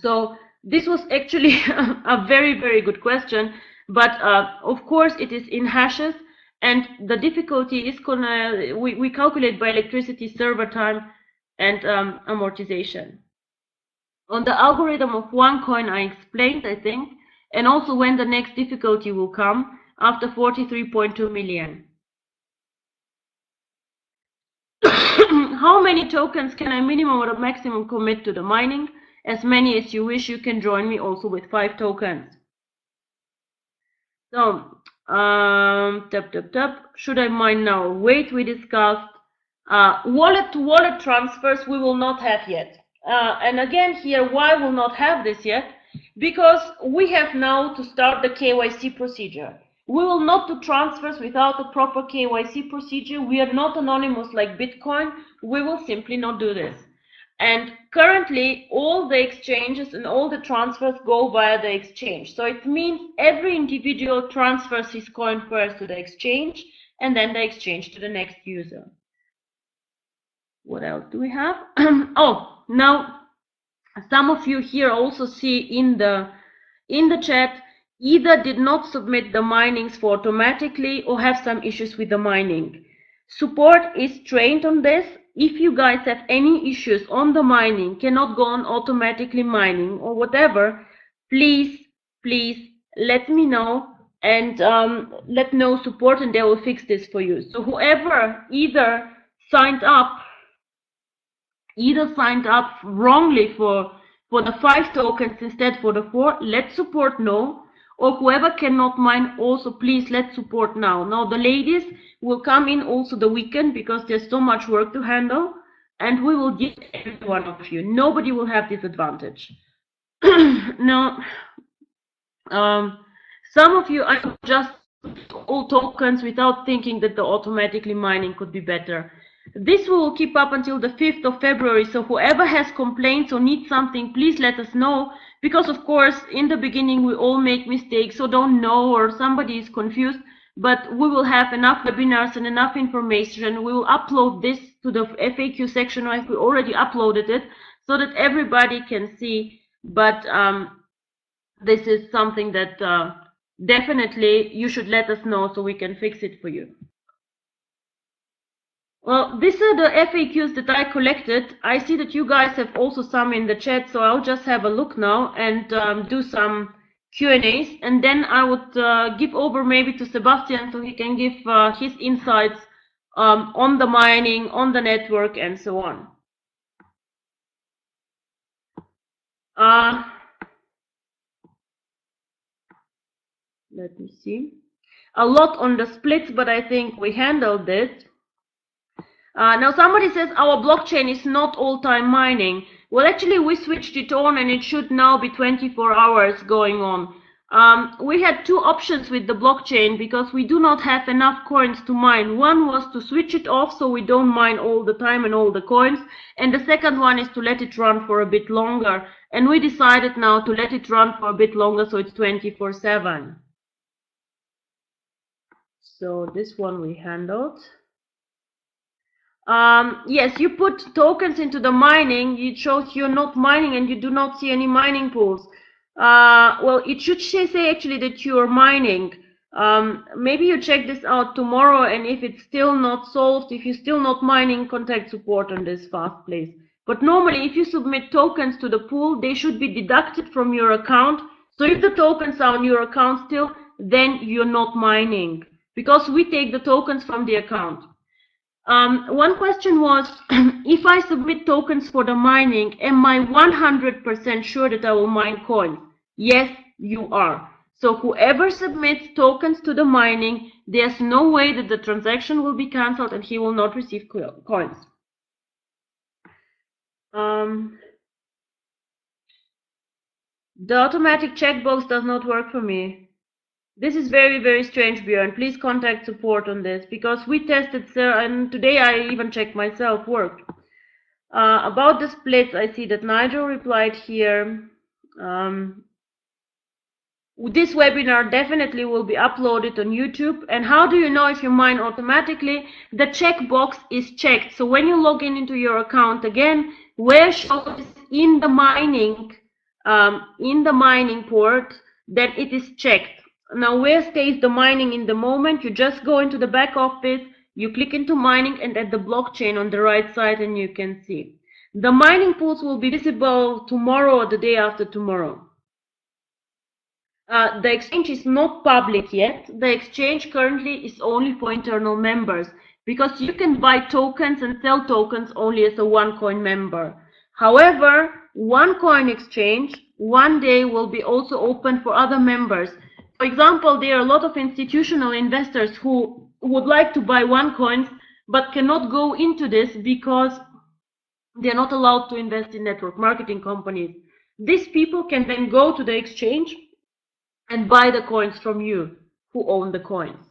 Speaker 2: So this was actually a very, very good question, but of course it is in hashes, and the difficulty is we calculate by electricity, server time, and amortization. On the algorithm of OneCoin I explained, I think, and also when the next difficulty will come after 43.2 million. How many tokens can I minimum or maximum commit to the mining? As many as you wish. You can join me also with 5 tokens. So, should I mine now? Wait, we discussed. Wallet to wallet transfers we will not have yet. And again here, why will not have this yet? Because we have now to start the KYC procedure. We will not do transfers without a proper KYC procedure. We are not anonymous like BitCoin. We will simply not do this. And currently, all the exchanges and all the transfers go via the exchange. So it means every individual transfers his coin first to the exchange, and then the exchange to the next user. What else do we have? Oh, now some of you here also see in the chat either did not submit the minings for automatically or have some issues with the mining. Support is trained on this. If you guys have any issues on the mining, cannot go on automatically mining or whatever, please let me know and let know support, and they will fix this for you. So whoever either signed up wrongly for the 5 tokens instead for the 4, let support know. Or whoever cannot mine, also please let support now. Now the ladies will come in also the weekend because there's so much work to handle, and we will give every one of you. Nobody will have this advantage. Now, some of you are just all tokens without thinking that the automatically mining could be better. This we will keep up until the 5th of February. So whoever has complaints or needs something, please let us know. Because of course, in the beginning, we all make mistakes or don't know, or somebody is confused, but we will have enough webinars and enough information. We will upload this to the FAQ section, like we already uploaded it, so that everybody can see. But this is something that definitely you should let us know so we can fix it for you. Well, these are the FAQs that I collected. I see that you guys have also some in the chat, so I'll just have a look now and do some Q&As, and then I would give over maybe to Sebastian so he can give his insights on the mining, on the network, and so on. Let me see. A lot on the splits, but I think we handled this. Now somebody says our blockchain is not all-time mining. Well, actually we switched it on and it should now be 24 hours going on. We had two options with the blockchain because we do not have enough coins to mine. One was to switch it off so we don't mine all the time and all the coins. And the second one is to let it run for a bit longer. And we decided now to let it run for a bit longer, so it's 24/7. So this one we handled. Yes, you put tokens into the mining, it shows you're not mining and you do not see any mining pools. Well, it should say actually that you are mining. Maybe you check this out tomorrow, and if it's still not solved, if you're still not mining, contact support on this fast, please. But normally, if you submit tokens to the pool, they should be deducted from your account. So if the tokens are on your account still, then you're not mining, because we take the tokens from the account. One question was, if I submit tokens for the mining, am I 100% sure that I will mine coins? Yes, you are. So whoever submits tokens to the mining, there's no way that the transaction will be cancelled and he will not receive coins. The automatic checkbox does not work for me. This is very, very strange, Björn. Please contact support on this, because we tested, and today I even checked myself, worked. About the splits, I see that Nigel replied here. This webinar definitely will be uploaded on YouTube. And how do you know if you mine automatically? The checkbox is checked. So when you log in into your account again, where shows in the mining port, then it is checked. Now, where stays the mining in the moment? You just go into the back office, you click into mining, and at the blockchain on the right side, and you can see. The mining pools will be visible tomorrow or the day after tomorrow. The exchange is not public yet. The exchange currently is only for internal members, because you can buy tokens and sell tokens only as a OneCoin member. However, OneCoin exchange one day will be also open for other members. For example, there are a lot of institutional investors who would like to buy OneCoins but cannot go into this because they're not allowed to invest in network marketing companies. These people can then go to the exchange and buy the coins from you who own the coins.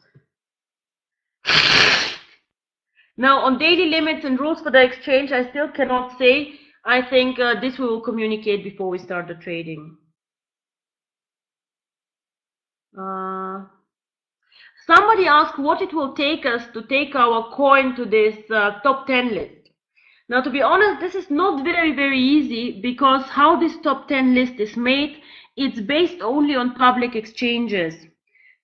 Speaker 2: Now, on daily limits and rules for the exchange, I still cannot say. I think this we will communicate before we start the trading. Somebody asked what it will take us to take our coin to this top 10 list. Now, to be honest, this is not very, very easy, because how this top 10 list is made, it's based only on public exchanges.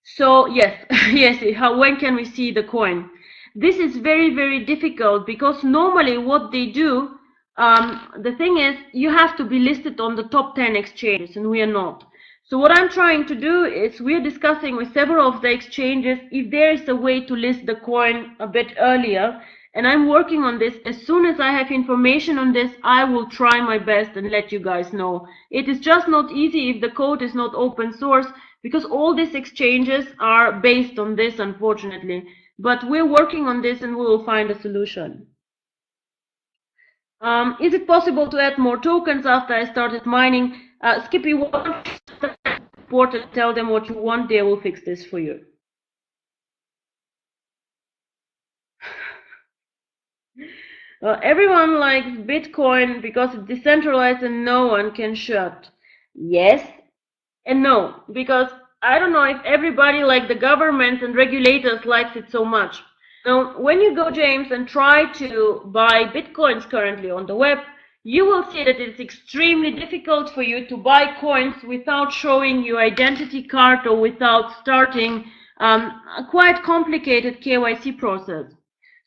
Speaker 2: So yes, yes, when can we see the coin? This is very, very difficult, because normally what they do, the thing is, you have to be listed on the top 10 exchanges, and we are not. So what I'm trying to do is, we're discussing with several of the exchanges if there is a way to list the coin a bit earlier, and I'm working on this. As soon as I have information on this, I will try my best and let you guys know. It is just not easy if the code is not open source, because all these exchanges are based on this, unfortunately. But we're working on this and we will find a solution. Is it possible to add more tokens after I started mining? Skippy, support and tell them what you want. They will fix this for you. Everyone likes BitCoin because it's decentralized and no one can shut. Yes and no, because I don't know if everybody, like the government and regulators, likes it so much. Now, when you go, James, and try to buy Bitcoins currently on the web, you will see that it's extremely difficult for you to buy coins without showing your identity card or without starting a quite complicated KYC process.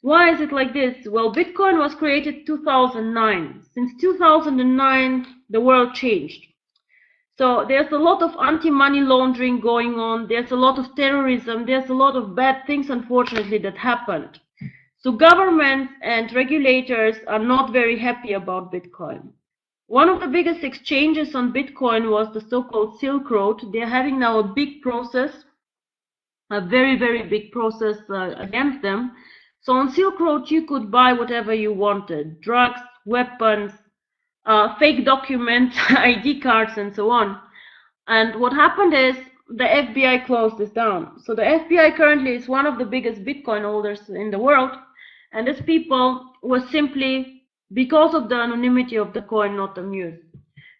Speaker 2: Why is it like this? Well, Bitcoin was created 2009. Since 2009, the world changed. So there's a lot of anti-money laundering going on. There's a lot of terrorism. There's a lot of bad things, unfortunately, that happened. So governments and regulators are not very happy about Bitcoin. One of the biggest exchanges on Bitcoin was the so-called Silk Road. They're having now a big process, a very, very big process against them. So on Silk Road, you could buy whatever you wanted: drugs, weapons, fake documents, ID cards, and so on. And what happened is, the FBI closed this down. So the FBI currently is one of the biggest Bitcoin holders in the world, and these people were simply, because of the anonymity of the coin, not amused.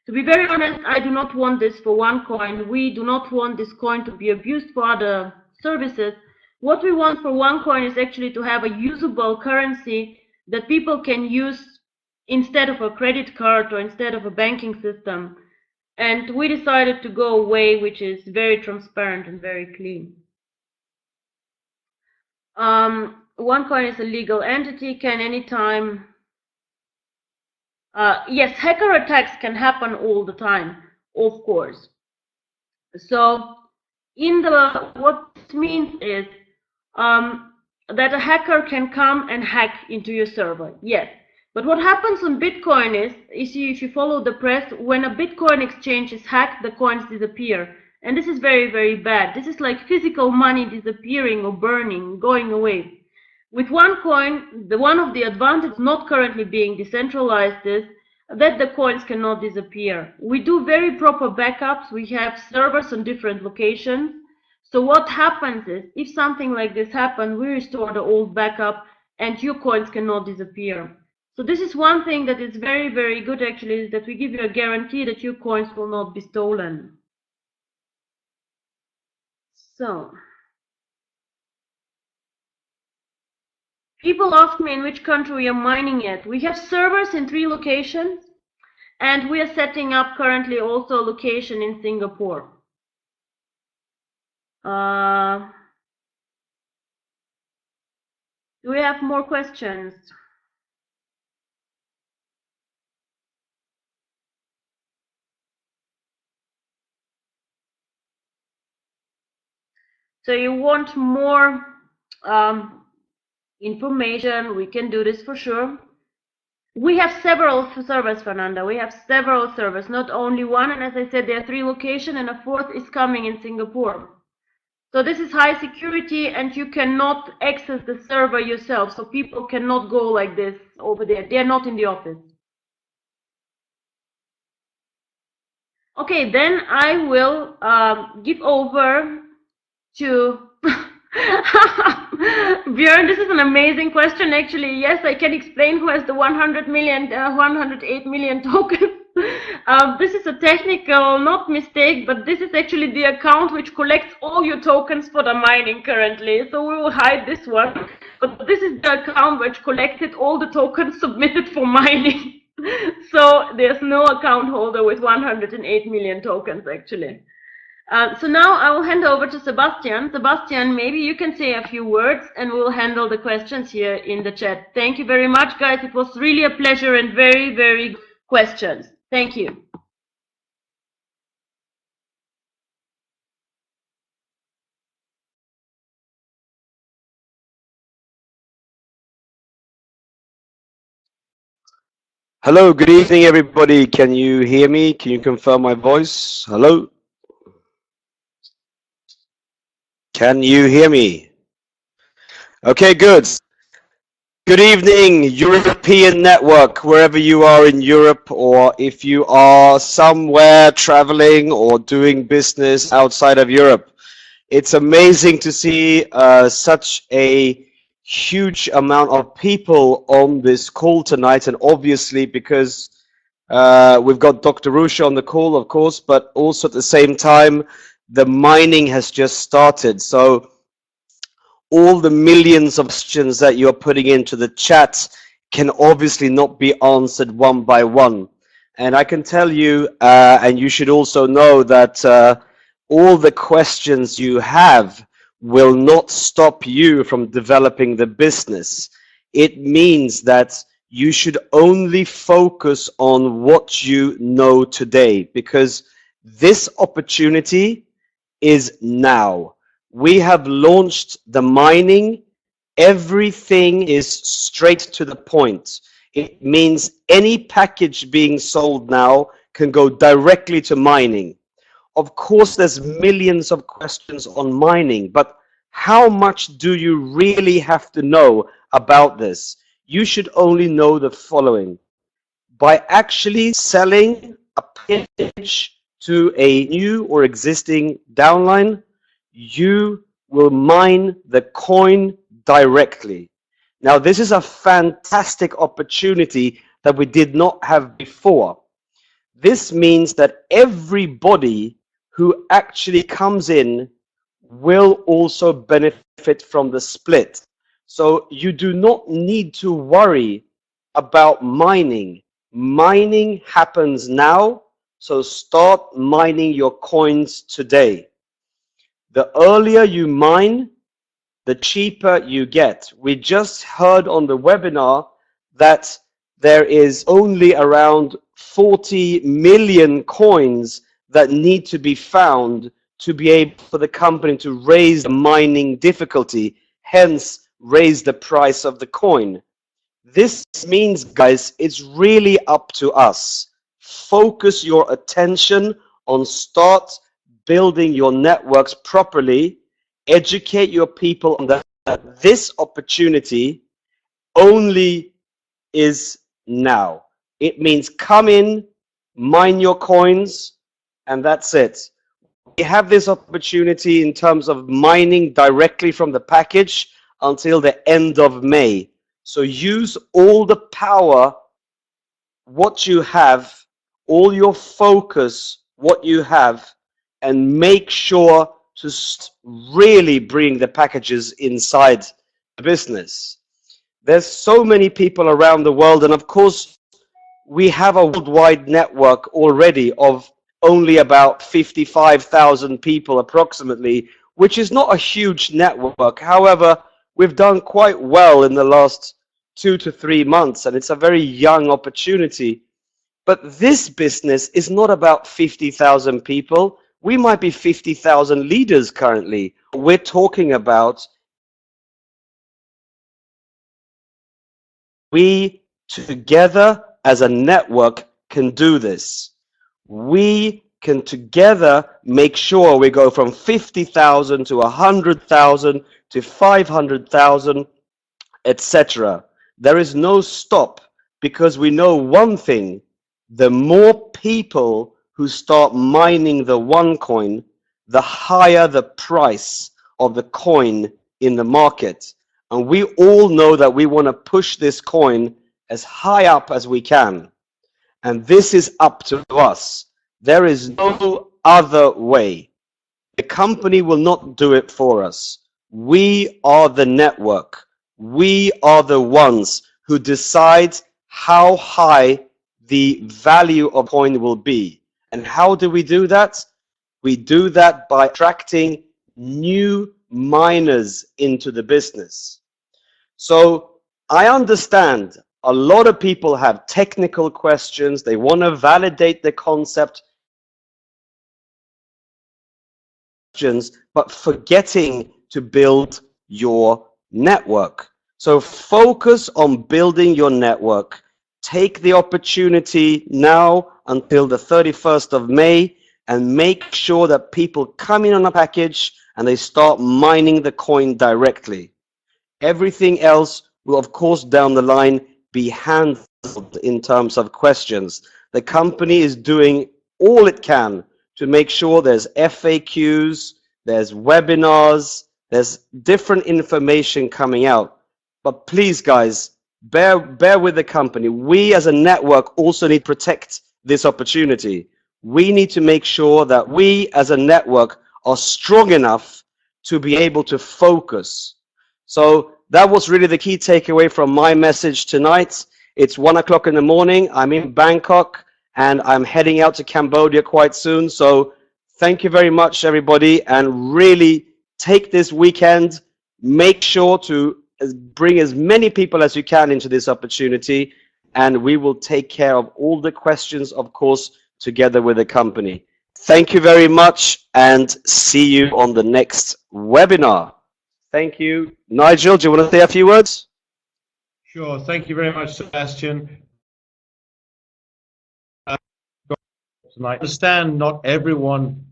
Speaker 2: To be very honest, I do not want this for OneCoin. We do not want this coin to be abused for other services. What we want for OneCoin is actually to have a usable currency that people can use instead of a credit card or instead of a banking system. And we decided to go a way which is very transparent and very clean. OneCoin is a legal entity, can anytime... yes, hacker attacks can happen all the time, of course. So, what this means is that a hacker can come and hack into your server, yes. But what happens on Bitcoin is, if you follow the press, when a Bitcoin exchange is hacked, the coins disappear. And this is very, very bad. This is like physical money disappearing or burning, going away. With OneCoin, one of the advantages not currently being decentralized is that the coins cannot disappear. We do very proper backups. We have servers on different locations. So what happens is, if something like this happens, we restore the old backup and your coins cannot disappear. So this is one thing that is very, very good actually, is that we give you a guarantee that your coins will not be stolen. So, people ask me in which country we are mining at. We have servers in 3 locations, and we are setting up currently also a location in Singapore. Do we have more questions? So you want more information? We can do this for sure. We have several servers, Fernanda. We have several servers, not only one. And as I said, there are 3 locations, and a 4th is coming in Singapore. So this is high security, and you cannot access the server yourself. So people cannot go like this over there. They are not in the office. Okay, then I will give over to Björn. This is an amazing question, actually. Yes, I can explain who has the 108 million tokens. This is a technical, not mistake, but this is actually the account which collects all your tokens for the mining currently. So we will hide this one. But this is the account which collected all the tokens submitted for mining. So there's no account holder with 108 million tokens, actually. So now I will hand over to Sebastian. Sebastian, maybe you can say a few words and we'll handle the questions here in the chat. Thank you very much, guys. It was really a pleasure and very, very good questions. Thank you.
Speaker 3: Hello, good evening, everybody. Can you hear me? Can you confirm my voice? Hello? Can you hear me? Okay, good. Good evening, European network, wherever you are in Europe, or if you are somewhere traveling or doing business outside of Europe. It's amazing to see such a huge amount of people on this call tonight, and obviously because we've got Dr. Rusha on the call, of course, but also at the same time, the mining has just started. So all the millions of questions that you're putting into the chat can obviously not be answered one by one. And I can tell you, and you should also know that all the questions you have will not stop you from developing the business. It means that you should only focus on what you know today, because this opportunity is now. We have launched the mining. Everything is straight to the point. It means any package being sold now can go directly to mining. Of course, there's millions of questions on mining, but how much do you really have to know about this? You should only know the following. By actually selling a package to a new or existing downline, you will mine the coin directly. Now, this is a fantastic opportunity that we did not have before. This means that everybody who actually comes in will also benefit from the split. So you do not need to worry about mining. Mining happens now, so start mining your coins today. The earlier you mine, the cheaper you get. We just heard on the webinar that there is only around 40 million coins that need to be found to be able for the company to raise the mining difficulty, hence raise the price of the coin. This means, guys, it's really up to us. Focus your attention on start building your networks properly. Educate your people on that this opportunity only is now. It means come in, mine your coins, and that's it. We have this opportunity in terms of mining directly from the package until the end of May. So use all the power, what you have, all your focus, what you have, and make sure to really bring the packages inside the business. There's so many people around the world, and of course, we have a worldwide network already of only about 55,000 people approximately, which is not a huge network. However, we've done quite well in the last 2 to 3 months, and it's a very young opportunity. But this business is not about 50,000 people. We might be 50,000 leaders currently. We're talking about we together as a network can do this. We can together make sure we go from 50,000 to 100,000 to 500,000, etc. There is no stop, because we know one thing: the more people who start mining the OneCoin, the higher the price of the coin in the market. And we all know that we want to push this coin as high up as we can. And this is up to us. There is no other way. The company will not do it for us. We are the network. We are the ones who decide how high the value of coin will be. And how do we do that? We do that by attracting new miners into the business. So I understand a lot of people have technical questions. They want to validate the concept, but forgetting to build your network. So focus on building your network. Take the opportunity now until the 31st of May and make sure that people come in on a package and they start mining the coin directly. Everything else will, of course, down the line be handled in terms of questions. The company is doing all it can to make sure there's FAQs, there's webinars, there's different information coming out. But please, guys, bear with the company. We as a network also need to protect this opportunity. We need to make sure that we as a network are strong enough to be able to focus. So that was really the key takeaway from my message tonight. It's 1 o'clock in the morning. I'm in Bangkok and I'm heading out to Cambodia quite soon. So thank you very much, everybody, and really take this weekend. Make sure to bring as many people as you can into this opportunity, and we will take care of all the questions, of course, together with the company. Thank you very much, and see you on the next webinar. Thank you. Nigel, do you want to say a few words?
Speaker 1: Sure. Thank you very much, Sebastian. I understand not everyone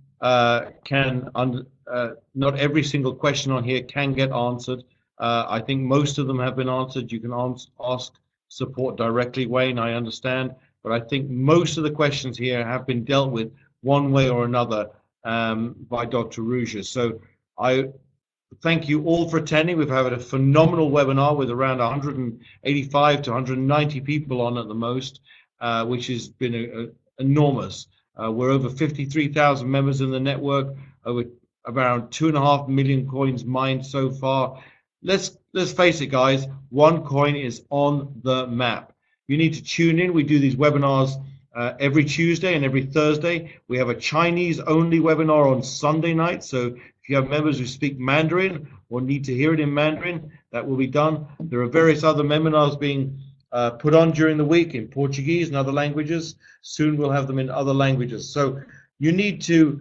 Speaker 1: not every single question on here can get answered. I think most of them have been answered. You can ask support directly, Wayne, I understand. But I think most of the questions here have been dealt with one way or another by Dr. Ruja. So I thank you all for attending. We've had a phenomenal webinar with around 185 to 190 people on at the most, which has been enormous. We're over 53,000 members in the network, over around 2.5 million coins mined so far. Let's face it, guys, OneCoin is on the map. You need to tune in. We do these webinars every Tuesday and every Thursday. We have a Chinese-only webinar on Sunday night, so if you have members who speak Mandarin or need to hear it in Mandarin, that will be done. There are various other webinars being put on during the week in Portuguese and other languages. Soon we'll have them in other languages. So you need to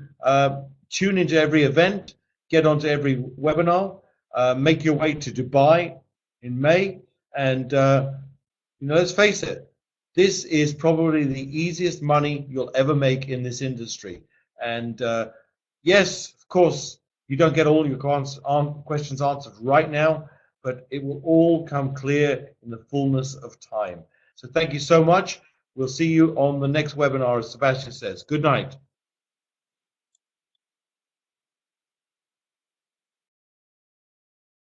Speaker 1: tune into every event, get onto every webinar, make your way to Dubai in May, and let's face it, this is probably the easiest money you'll ever make in this industry. And yes, of course, you don't get all your questions answered right now, but it will all come clear in the fullness of time. So thank you so much. We'll see you on the next webinar, as Sebastian says. Good night.